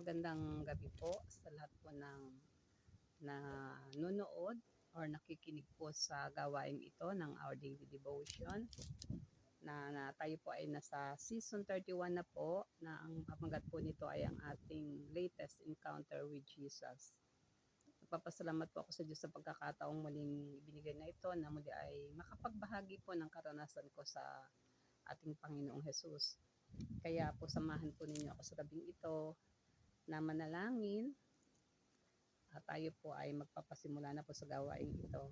Magandang gabi po sa lahat po ng nanonood or nakikinig po sa gawain ito ng Our Daily Devotion na tayo po ay nasa Season 31 na po na ang pamagat po nito ay ang ating latest encounter with Jesus. Nagpapasalamat po ako sa Diyos sa pagkakataong muling ibinigay na ito na muli ay makapagbahagi po ng karanasan ko sa ating Panginoong Jesus. Kaya po samahan po ninyo ako sa gabing ito na manalangin at tayo po ay magpapasimula na po sa gawain ito.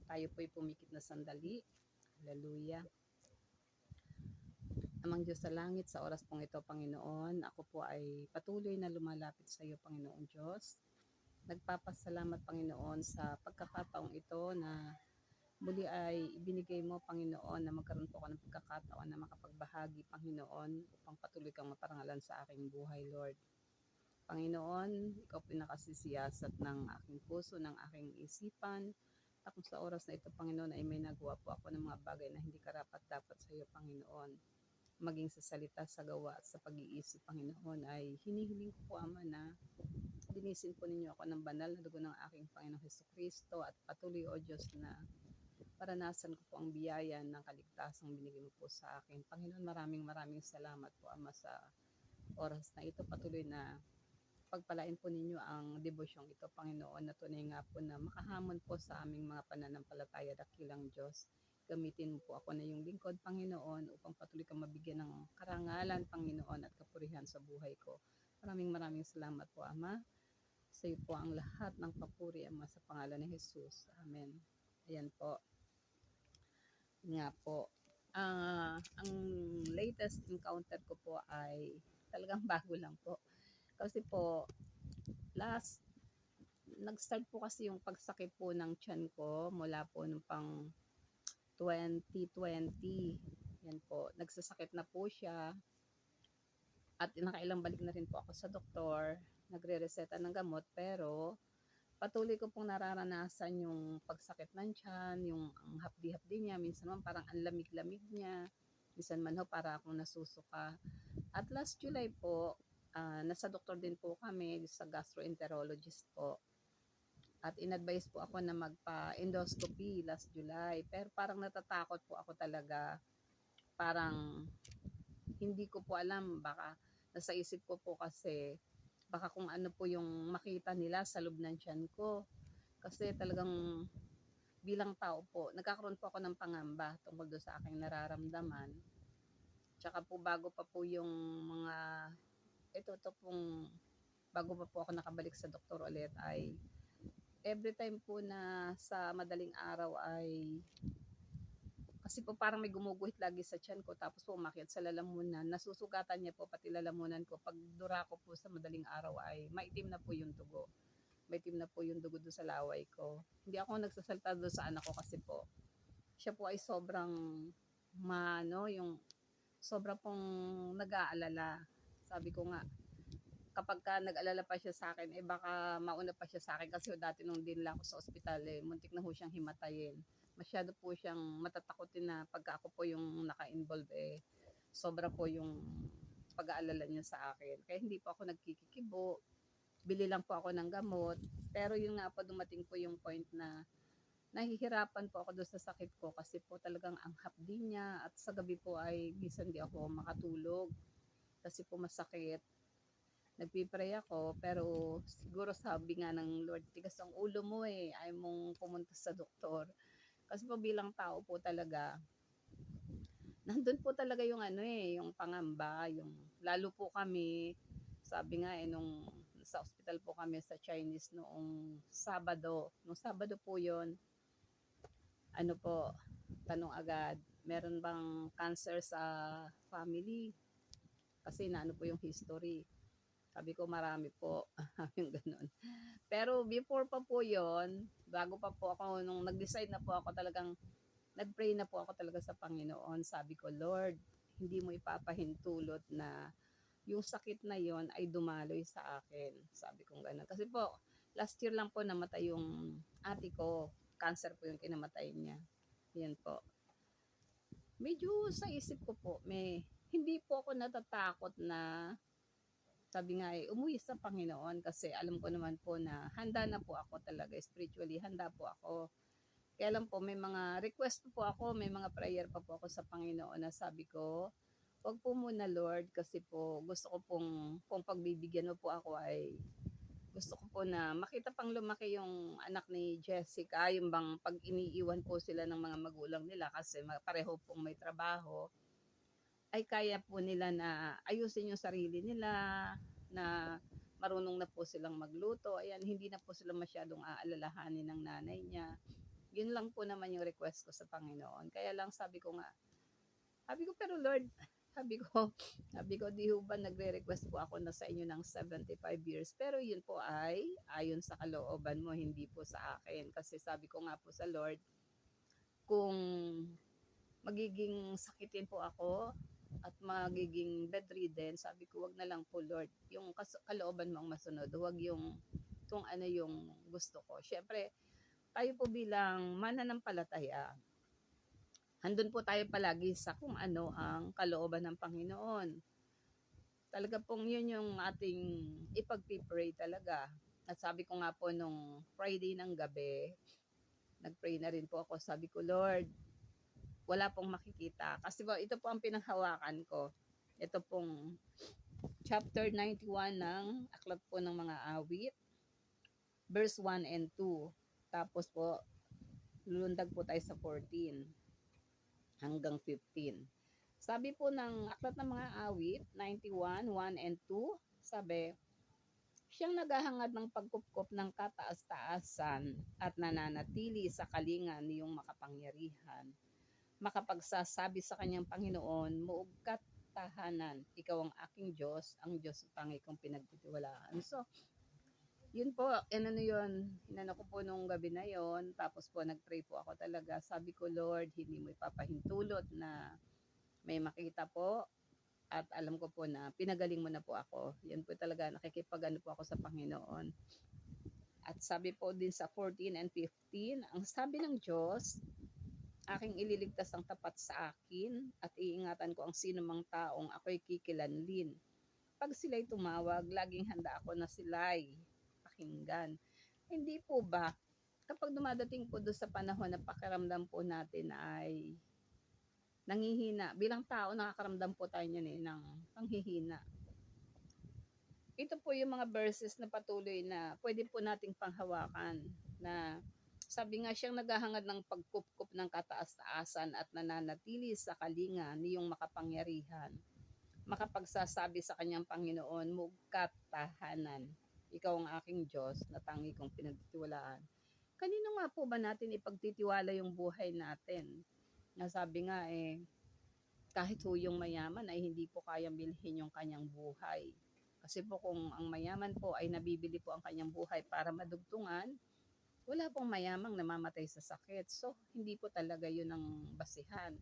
Tayo po ay pumikit na sandali. Hallelujah. Amang Diyos sa langit, sa oras pong ito, Panginoon, ako po ay patuloy na lumalapit sa iyo, Panginoong Diyos. Nagpapasalamat, Panginoon, sa pagkakataong ito na muli ay ibinigay mo, Panginoon, na magkaroon po ako ng pagkakataon na makapagbahagi, Panginoon, upang patuloy kang maparangalan sa aking buhay, Lord. Panginoon, ikaw pinakasisiyasat ng aking puso, ng aking isipan. At kung sa oras na ito, Panginoon, ay may nagawa po ako ng mga bagay na hindi karapat-dapat sa iyo, Panginoon. Maging sa salita, sa gawa, at sa pag-iisip, Panginoon, ay hinihiling ko po, Ama, na linisin po ninyo ako ng banal na dugo ng aking Panginoong Hesukristo at patuloy, O Diyos, na paranasan ko po ang biyaya ng kaligtasang binigay mo po sa akin. Panginoon, maraming salamat po, Ama, sa oras na ito. Patuloy na pagpalain po ninyo ang devosyong ito, Panginoon, na tunay nga po na makahamon po sa aming mga pananampalataya, dakilang Diyos. Gamitin mo po ako na yung lingkod, Panginoon, upang patuloy kang mabigyan ng karangalan, Panginoon, at kapurihan sa buhay ko. Maraming salamat po, Ama. Sa iyo po ang lahat ng papuri, Ama, sa pangalan ni Jesus. Amen. Ayan po. Nga po. Ang latest encounter ko po ay talagang bago lang po. Kasi po, nag-start po kasi yung pagsakit po ng tiyan ko mula po nung pang 2020. Yan po, nagsasakit na po siya at nakailang balik na rin po ako sa doktor, nagre-reseta ng gamot, pero patuloy ko pong nararanasan yung pagsakit ng tiyan, yung ang hapdi-hapdi niya, minsan man parang ang lamig-lamig niya, minsan man ho para akong nasusuka. At last July po, nasa doktor din po kami sa gastroenterologist po. At in-advise po ako na magpa-endoscopy last July. Pero parang natatakot po ako talaga. Parang hindi ko po alam. Baka nasa isip ko po kasi baka kung ano po yung makita nila sa loob ng tiyan ko. Kasi talagang bilang tao po, nagkakaroon po ako ng pangamba tungkol doon sa aking nararamdaman. Tsaka po bago pa po yung mga, ito pong, bago pa po ako nakabalik sa doktor ulit ay every time po na sa madaling araw ay kasi po parang may gumuguhit lagi sa tiyan ko tapos po umakyat sa lalamunan, nasusugatan niya po pati lalamunan ko. Pag dura ko po sa madaling araw ay maitim na po yung dugo. Maitim na po yung dugo doon sa laway ko. Hindi ako nagsasalta doon sa anak ko kasi po siya po ay sobrang yung sobra pong nag-aalala. Sabi ko nga, kapag ka nag-alala pa siya sa akin, eh baka mauna pa siya sa akin kasi dati nung dinala ako sa ospital, eh, muntik na ho siyang himatayin. Masyado po siyang matatakotin na pagka ako po yung naka-involve, eh, sobra po yung pag-aalala niya sa akin. Kaya hindi po ako nagkikikibo, bili lang po ako ng gamot. Pero yun nga po, dumating po yung point na nahihirapan po ako doon sa sakit ko kasi po talagang ang hapdi niya at sa gabi po ay minsan di ako makatulog kasi po masakit. Nagpipray ako, pero siguro sabi nga ng Lord, tigas ang ulo mo eh, ayaw mong pumunta sa doktor. Kasi po bilang tao po talaga, nandun po talaga yung yung pangamba, yung lalo po kami, sabi nga nung sa ospital po kami sa Chinese noong Sabado. Nung Sabado po yon, ano po, tanong agad, meron bang cancer sa family? Kasi naano po yung history. Sabi ko marami po, yung ganun. Pero before pa po yon, bago pa po ako, nung nag-decide na po ako talagang, nag-pray na po ako talaga sa Panginoon. Sabi ko, Lord, hindi mo ipapahintulot na yung sakit na yon ay dumaloy sa akin. Sabi ko gano'n. Kasi po, last year lang po namatay yung ate ko. Cancer po yung kinamatay niya. Yan po. Medyo sa isip ko po, hindi po ako natatakot na sabi nga umuwi sa Panginoon kasi alam ko naman po na handa na po ako talaga spiritually, handa po ako. Kaya lang po may mga request po ako, may mga prayer pa po ako sa Panginoon na sabi ko, wag po muna Lord kasi po gusto ko pong kung pagbibigyan mo po ako ay gusto ko po na makita pang lumaki yung anak ni Jessica, yung bang pag iniiwan po sila ng mga magulang nila kasi pareho pong may trabaho, ay kaya po nila na ayusin yung sarili nila, na marunong na po silang magluto, ayan, hindi na po sila masyadong aalalahanin ng nanay niya. Yun lang po naman yung request ko sa Panginoon. Kaya lang sabi ko pero Lord, sabi ko, sabi ko di ho ba nagre-request po ako na sa inyo ng 75 years. Pero yun po ay ayon sa kalooban mo, hindi po sa akin. Kasi sabi ko nga po sa Lord, kung magiging sakitin po ako at magiging bedridden, sabi ko wag na lang po Lord. Yung kalooban mo ang masunod, wag yung kung ano yung gusto ko. Syempre, tayo po bilang mananampalataya, handun po tayo palagi sa kung ano ang kalooban ng Panginoon. Talaga pong yun yung ating ipagpipray talaga. At sabi ko nga po nung Friday ng gabi, nagpray na rin po ako. Sabi ko, Lord, wala pong makikita. Kasi po, ito po ang pinanghawakan ko. Ito pong chapter 91 ng Aklat po ng mga Awit, verse 1 and 2. Tapos po, lulundag po tayo sa 14 hanggang 15. Sabi po ng Aklat ng mga Awit, 91, 1 and 2, sabi, siyang naghahangad ng pagkupkop ng kataas-taasan at nananatili sa kalinga niyong makapangyarihan. Makapagsasabi sa kanyang Panginoon, muog ka't tahanan, ikaw ang aking Diyos, ang Diyos tangi kong pinagtitiwalaan. So, yun po, inano yun, inano ko po nung gabi na yon, tapos po nagpray po ako talaga. Sabi ko, Lord, hindi mo ipapahintulot na may makita po at alam ko po na pinagaling mo na po ako. Yan po talaga, nakikipag-ano po ako sa Panginoon. At sabi po din sa 14 and 15, ang sabi ng Diyos, aking ililigtas ang tapat sa akin at iingatan ko ang sino mang taong ako'y kikilanlin. Pag sila'y tumawag, laging handa ako na sila'y pakinggan. Hindi po ba, kapag dumadating po doon sa panahon na pakiramdam po natin ay nanghihina, bilang tao nakakaramdam po tayo niyan ng panghihina. Ito po yung mga verses na patuloy na pwede po nating panghawakan na sabi nga siyang naghahangad ng pagkupkup ng kataas-taasan at nananatili sa kalinga niyong makapangyarihan. Makapagsasabi sa kanyang Panginoon, mugkat tahanan. Ikaw ang aking Diyos na tangi kong pinagtitiwalaan. Kanino nga po ba natin ipagtitiwala yung buhay natin? Nasabi nga kahit ho yung mayaman ay hindi po kayang bilhin yung kanyang buhay. Kasi po kung ang mayaman po ay nabibili po ang kanyang buhay para madugtungan, wala pong mayamang namamatay sa sakit. So, hindi po talaga yun ang basihan.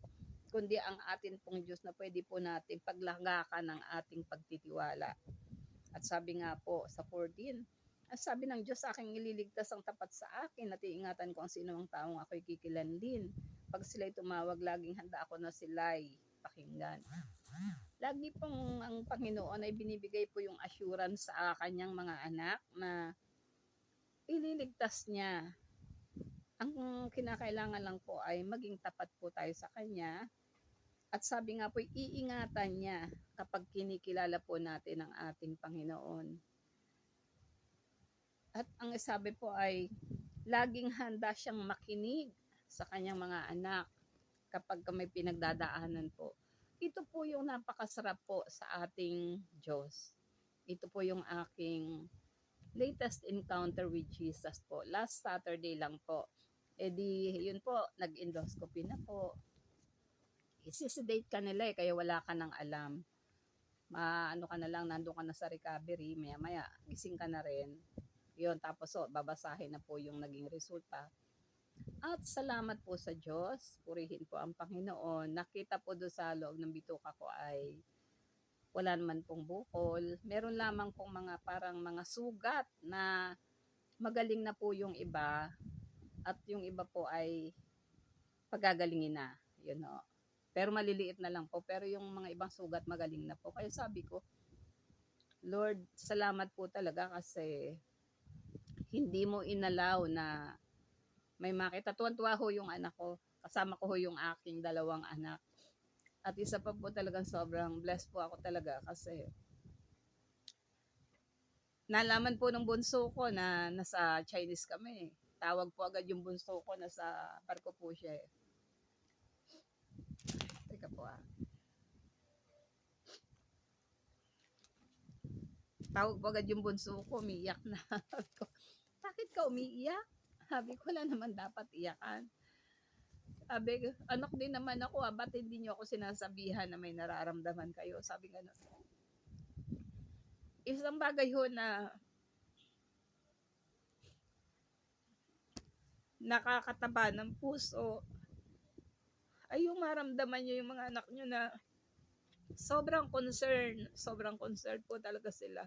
Kundi ang atin pong Diyos na pwede po natin paglagakan ng ating pagtitiwala. At sabi nga po sa 14, sabi ng Diyos, aking ililigtas ang tapat sa akin at iingatan ko ang sino mang taong ako'y kikilanlin. Pag sila'y tumawag, laging handa ako na sila'y pakinggan. Lagi pong ang Panginoon ay binibigay po yung assurance sa kanyang mga anak na ililigtas niya. Ang kinakailangan lang po ay maging tapat po tayo sa kanya. At sabi nga po, iingatan niya kapag kinikilala po natin ang ating Panginoon. At ang sabi po ay, laging handa siyang makinig sa kanyang mga anak kapag may pinagdadaanan po. Ito po yung napakasarap po sa ating Diyos. Ito po yung aking latest encounter with Jesus po. Last Saturday lang po. Yun po, nag-endoscopy na po. Isisedate ka nila kaya wala ka nang alam. Ano ka na lang, nandun ka na sa recovery, maya-maya, gising ka na rin. Yun, tapos babasahin na po yung naging resulta. At salamat po sa Diyos, purihin po ang Panginoon. Nakita po doon sa loob ng bituka ko ay wala naman pong bukol. Meron lamang pong mga parang mga sugat na magaling na po yung iba at yung iba po ay pagagalingin na. Yun o. Pero maliliit na lang po. Pero yung mga ibang sugat magaling na po. Kaya sabi ko, Lord, salamat po talaga kasi hindi mo inalaw na may makita. Tuwan-tuwa ho yung anak ko. Kasama ko ho yung aking dalawang anak. At isa pa po talagang sobrang blessed po ako talaga kasi nalaman po ng bunso ko na nasa Chinese kami. Tawag po agad yung bunso ko, nasa barko po siya eh. Teka po ah. Tawag po agad yung bunso ko, umiiyak na. Sabi ko, bakit ka umiiyak? Sabi ko, wala naman dapat iyakan. Sabi ko, anak din naman ako ah, ba't hindi niyo ako sinasabihan na may nararamdaman kayo? Sabi nga, isang bagay ho na nakakataba ng puso ay yung maramdaman niyo yung mga anak niyo na sobrang concern po talaga sila.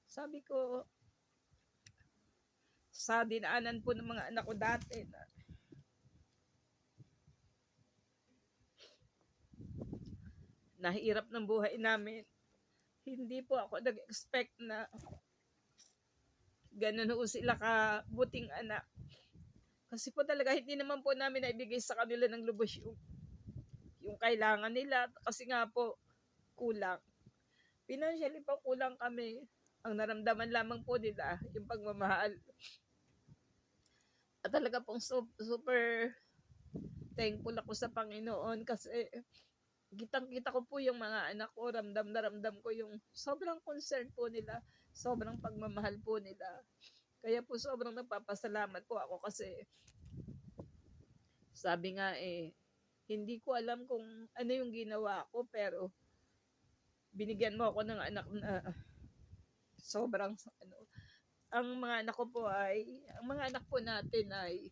Sabi ko, sa dinaanan po ng mga anak ko dati na nahirap ng buhay namin, hindi po ako nag-expect na ganun ho sila kabuting anak. Kasi po talaga hindi naman po namin naibigay sa kanila ng lubos yung kailangan nila kasi nga po kulang. Financially pa kulang kami. Ang naramdaman lamang po nila yung pagmamahal. At talaga pong super thankful ako sa Panginoon kasi kitang-kita ko po yung mga anak ko, ramdam na ramdam ko yung sobrang concern po nila, sobrang pagmamahal po nila. Kaya po sobrang nagpapasalamat po ako kasi sabi nga eh, hindi ko alam kung ano yung ginawa ko pero binigyan mo ako ng anak na sobrang ano, ang mga anak ko po ay, ang mga anak po natin ay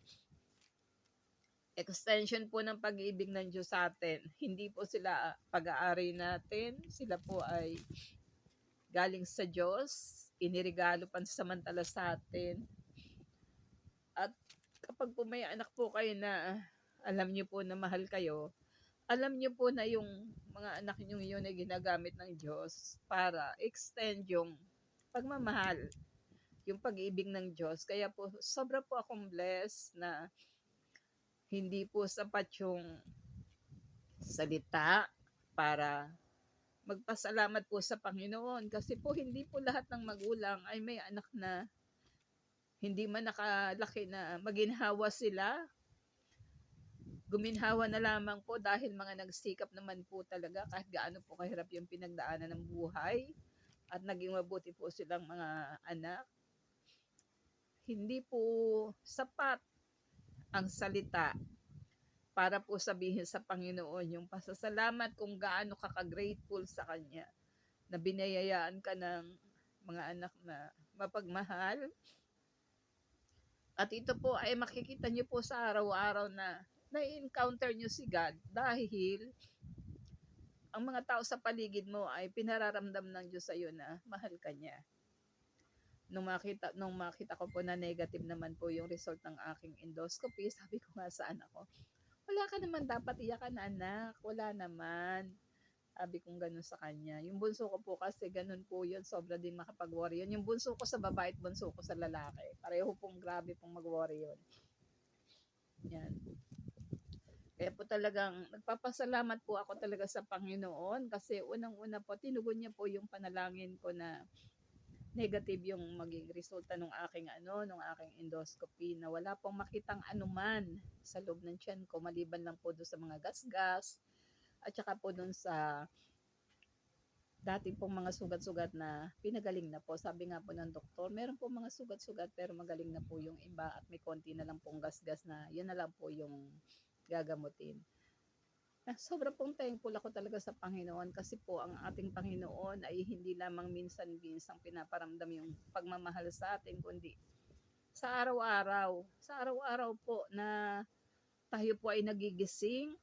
extension po ng pag-ibig ng Diyos sa atin. Hindi po sila pag-aari natin, sila po ay galing sa Diyos, inirigalo pansamantala sa atin. At kapag po may anak po kayo na alam niyo po na mahal kayo, alam niyo po na yung mga anak niyo yun ay ginagamit ng Diyos para extend yung pagmamahal, yung pag-ibig ng Diyos. Kaya po, sobra po akong blessed na hindi po sapat yung salita para magpasalamat po sa Panginoon. Kasi po, hindi po lahat ng magulang ay may anak na hindi man nakalaki na maginhawa sila. Guminhawa na lamang po dahil mga nagsikap naman po talaga kahit gaano po kahirap yung pinagdaanan ng buhay at naging mabuti po silang mga anak. Hindi po sapat ang salita para po sabihin sa Panginoon yung pasasalamat kung gaano ka ka-grateful sa Kanya na binayayaan ka ng mga anak na mapagmahal. At ito po ay makikita nyo po sa araw-araw na na-encounter nyo si God dahil ang mga tao sa paligid mo ay pinararamdam ng Diyos sa iyo na mahal ka niya. Nung makita ko po na negative naman po yung result ng aking endoscopy, sabi ko nga sa anak ko, wala ka naman dapat iyakan anak, wala naman. Sabi kong ganun sa kanya. Yung bunso ko po kasi ganun po yun, sobra din makapag-worry yun. Yung bunso ko sa babae at bunso ko sa lalaki. Pareho pong grabe pong mag-worry yun. Yan. Kaya po talagang nagpapasalamat po ako talaga sa Panginoon kasi unang-una po tinugon niya po yung panalangin ko na negative yung maging resulta nung aking endoscopy na wala pong makitang anuman sa loob ng tiyan ko maliban lang po doon sa mga gasgas at saka po doon sa dati pong mga sugat-sugat na pinagaling na po. Sabi nga po ng doktor, meron po mga sugat-sugat pero magaling na po yung iba at may konti na lang pong gasgas na yun na lang po yung gagamutin. Sobra pong thankful ako talaga sa Panginoon kasi po ang ating Panginoon ay hindi lamang minsan-minsang pinaparamdam yung pagmamahal sa atin, kundi sa araw-araw. Sa araw-araw po na tayo po ay nagigising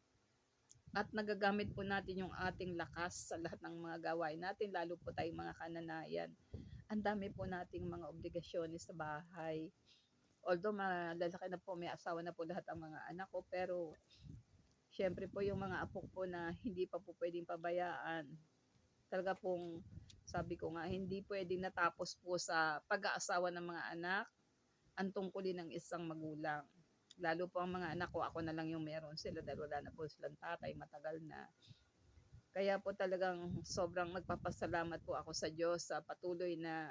at nagagamit po natin yung ating lakas sa lahat ng mga gawain natin, lalo po tayong mga kananayan. Ang dami po nating mga obligasyones sa bahay. Although malalaki na po, may asawa na po lahat ang mga anak ko, pero syempre po yung mga apo po na hindi pa po pwedeng pabayaan. Talaga pong sabi ko nga, hindi puwedeng natapos po sa pag-aasawa ng mga anak ang tungkulin ng isang magulang. Lalo po ang mga anak ko, ako na lang yung meron sila dahil wala na po silang tatay, matagal na. Kaya po talagang sobrang nagpapasalamat po ako sa Diyos sa patuloy na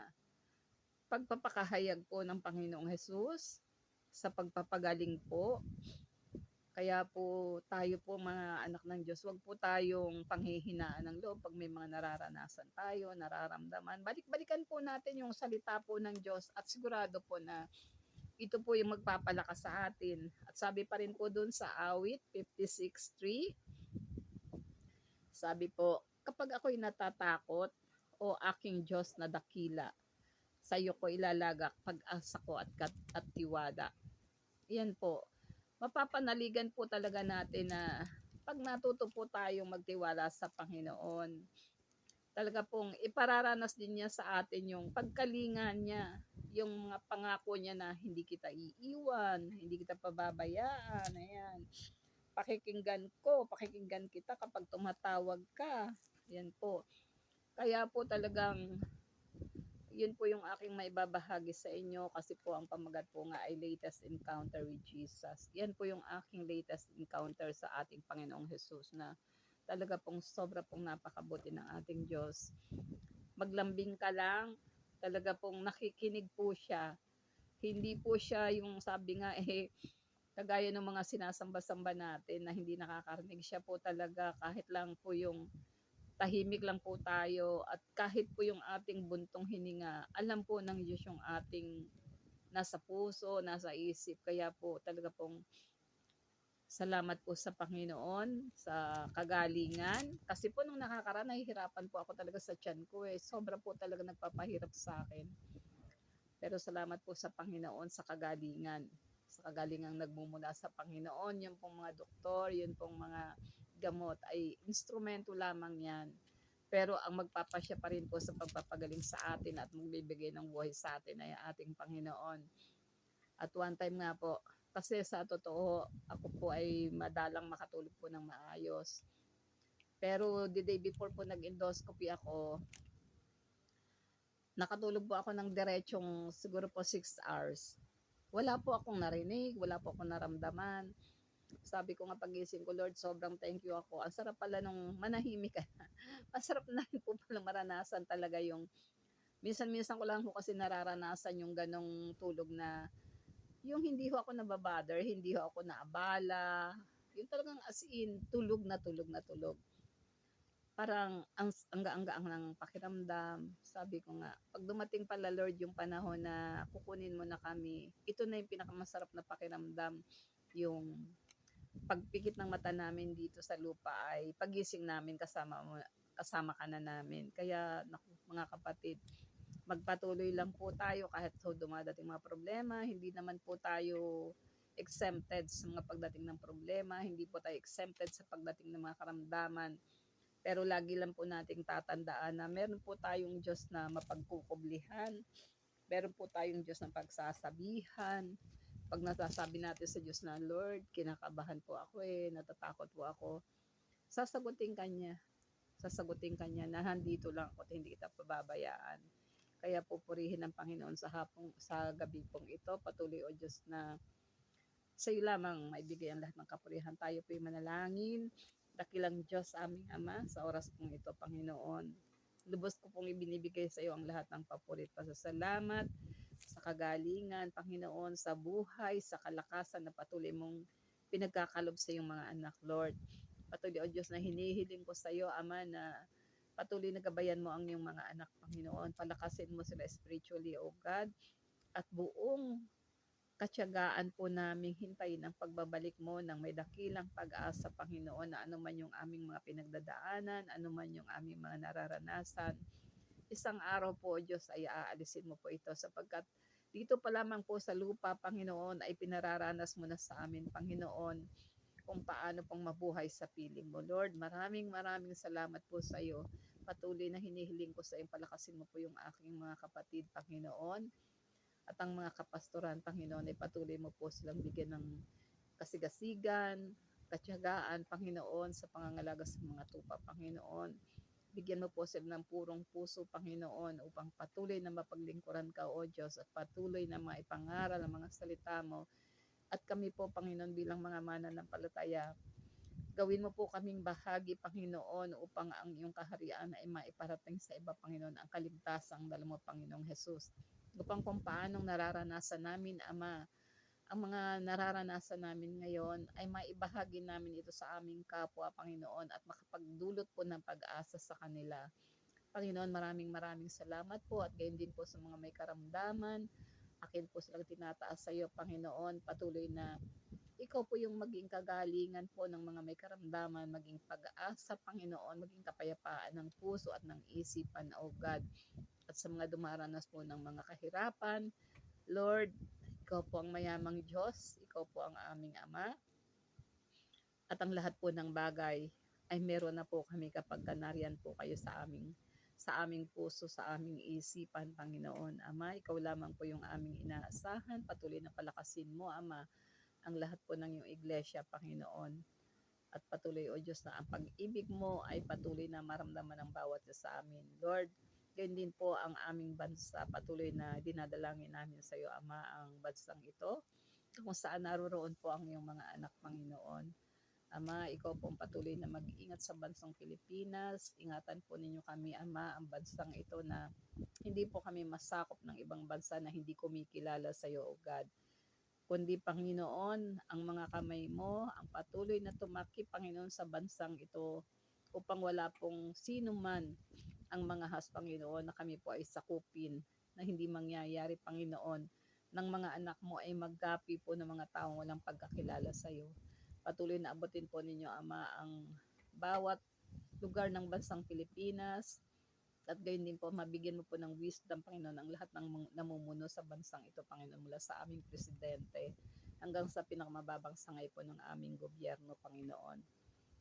pagpapakahayag po ng Panginoong Hesus, sa pagpapagaling po. Kaya po tayo po mga anak ng Diyos, wag po tayong panghihinaan ng loob pag may mga nararanasan tayo, nararamdaman. Balik-balikan po natin yung salita po ng Diyos at sigurado po na ito po yung magpapalakas sa atin. At sabi pa rin po dun sa awit 56:3, sabi po, kapag ako'y natatakot, o aking Diyos na dakila, sa iyo ko ilalagak pag-asa ko at tiwala. Yan po. Mapapanaligan po talaga natin na pag natuto po tayong magtiwala sa Panginoon, talaga pong ipararanas din niya sa atin yung pagkalinga niya, yung mga pangako niya na hindi kita iiwan, hindi kita pababayaan, ayan. Pakikinggan kita kapag tumatawag ka. Yan po. Kaya po talagang yun po yung aking maibabahagi sa inyo kasi po ang pamagat po nga ay latest encounter with Jesus. Yan po yung aking latest encounter sa ating Panginoong Jesus na talaga pong sobra pong napakabuti ng ating Diyos. Maglambing ka lang, talaga pong nakikinig po siya. Hindi po siya yung sabi nga kagaya ng mga sinasamba-samba natin na hindi nakakarinig. Siya po talaga kahit lang po yung tahimik lang po tayo at kahit po yung ating buntong hininga, alam po ng Diyos yung ating nasa puso, nasa isip. Kaya po talaga pong salamat po sa Panginoon, sa kagalingan. Kasi po nung nakakaraan, nahihirapan po ako talaga sa tiyan ko eh. Sobra po talaga nagpapahirap sa akin. Pero salamat po sa Panginoon sa kagalingan. Sa kagalingang nagmumula sa Panginoon, yung pong mga doktor, yun pong mga gamot ay instrumento lamang yan. Pero ang magpapasya pa rin po sa pagpapagaling sa atin at magbibigay ng buhay sa atin ay ating Panginoon. At one time nga po, kasi sa totoo, ako po ay madalang makatulog po ng maayos. Pero the day before po nag-endoscopy ako, nakatulog po ako ng diretsong siguro po 6 hours. Wala po akong narinig, wala po akong naramdaman. Sabi ko nga pagising ko, Lord, sobrang thank you ako. Ang sarap pala nung manahimik ka. Masarap na rin po palang maranasan talaga yung minsan-minsan ko lang po kasi nararanasan yung ganong tulog na yung hindi ho ako nababother, hindi ho ako naabala. Yung talagang as in, tulog na tulog na tulog. Parang ang gaang-gaang ng pakiramdam. Sabi ko nga, pag dumating pala Lord yung panahon na kukunin mo na kami, ito na yung pinakamasarap na pakiramdam. Yung pagpikit ng mata namin dito sa lupa ay pagising namin kasama ka na namin. Kaya naku, mga kapatid, magpatuloy lang po tayo kahit so dumadating mga problema, hindi naman po tayo exempted sa mga pagdating ng problema, hindi po tayo exempted sa pagdating ng mga karamdaman. Pero lagi lang po nating tatandaan na meron po tayong Diyos na mapagkukublihan, meron po tayong Diyos na pagsasabihan. Pag nasasabi natin sa Diyos na, Lord, kinakabahan po ako natatakot po ako, sasagutin kanya. Sasagutin kanya na nandito lang ako at hindi kita pababayaan. Kaya pupurihin ng Panginoon sa gabi pong ito. Patuloy o Diyos na sa iyo lamang maibigay ang lahat ng kapurihan. Tayo po'y manalangin. Dakilang Diyos aming Ama, sa oras pong ito, Panginoon. Lubos ko pong ibinibigay sa iyo ang lahat ng papurit. Pasasalamat sa kagalingan, Panginoon, sa buhay, sa kalakasan na patuloy mong pinagkakalob sa iyong mga anak, Lord. Patuloy, O Diyos, na hinihiling ko sa iyo, Ama, na patuloy na gabayan mo ang iyong mga anak, Panginoon. Palakasin mo sila spiritually, O God, at buong katiyagaan po naming hintayin ang pagbabalik mo ng may dakilang pag-asa, Panginoon, na anuman yung aming mga pinagdadaanan, anuman yung aming mga nararanasan. Isang araw po, Diyos, ay aalisin mo po ito sapagkat dito pa lamang po sa lupa, Panginoon, ay pinararanas mo na sa amin, Panginoon, kung paano pong mabuhay sa piling mo. Lord, maraming maraming salamat po sa iyo. Patuloy na hinihiling ko sa iyo, palakasin mo po yung aking mga kapatid, Panginoon, at ang mga kapastoran, Panginoon, ay patuloy mo po silang bigyan ng kasigasigan, katiyagaan, Panginoon, sa pangangalaga sa mga tupa, Panginoon. Bigyan mo po sila ng purong puso, Panginoon, upang patuloy na mapaglingkuran ka, O Diyos, at patuloy na maipangaral ang mga salita mo. At kami po, Panginoon, bilang mga mananampalataya, gawin mo po kaming bahagi, Panginoon, upang ang iyong kaharian ay maiparating sa iba, Panginoon, ang kaligtasang dala mo, Panginoong Jesus. Upang kung paanong nararanasan namin, Ama, ang mga nararanasan namin ngayon ay maibahagi namin ito sa aming kapwa, Panginoon, at makapagdulot po ng pag-asa sa kanila. Panginoon, maraming maraming salamat po at gayon din po sa mga may karamdaman. Akin po silang tinataas sa iyo, Panginoon. Patuloy na ikaw po yung maging kagalingan po ng mga may karamdaman, maging pag-asa, Panginoon, maging kapayapaan ng puso at ng isipan, O God. At sa mga dumaranas po ng mga kahirapan, Lord, ikaw po ang mayamang Diyos, ikaw po ang aming Ama, at ang lahat po ng bagay ay meron na po kami kapag nariyan po kayo sa aming puso, sa aming isipan, Panginoon. Ama, ikaw lamang po yung aming inaasahan. Patuloy na palakasin mo, Ama, ang lahat po ng iyong iglesia, Panginoon. At patuloy, O Diyos, na ang pag-ibig mo ay patuloy na maramdaman ng bawat isa sa amin. Lord, ganyan din po ang aming bansa. Patuloy na dinadalangin namin sa iyo, Ama, ang bansang ito, kung saan naroroon po ang iyong mga anak, Panginoon. Ama, ikaw po ang patuloy na mag-iingat sa bansang Pilipinas. Ingatan po ninyo kami, Ama, ang bansang ito na hindi po kami masakop ng ibang bansa na hindi kumikilala sa iyo, O God. Kundi, Panginoon, ang mga kamay mo, ang patuloy na tumakip, Panginoon, sa bansang ito upang wala pong sino man ang mga Panginoon, na kami po ay sakupin, na hindi mangyayari, Panginoon, ng mga anak mo ay maggapi po ng mga taong walang pagkakilala sa iyo. Patuloy na abutin po ninyo, Ama, ang bawat lugar ng bansang Pilipinas, at gayon din po, mabigyan mo po ng wisdom, Panginoon, ang lahat ng namumuno sa bansang ito, Panginoon, mula sa aming presidente hanggang sa pinakamababang sangay po ng aming gobyerno, Panginoon.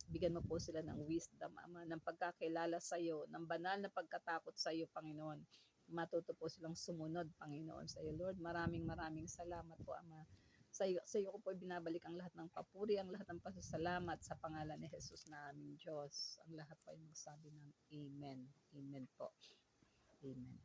Bigyan mo po sila ng wisdom, Ama, ng pagkakilala sa iyo, ng banal na pagkatakot sa iyo, Panginoon. Matuto po silang sumunod, Panginoon, sa iyo, Lord. Maraming maraming salamat po, Ama. Sa iyo ko po binabalik ang lahat ng papuri, ang lahat ng pasasalamat sa pangalan ni Jesus na aming Diyos. Ang lahat po ay magsabi ng Amen. Amen po. Amen.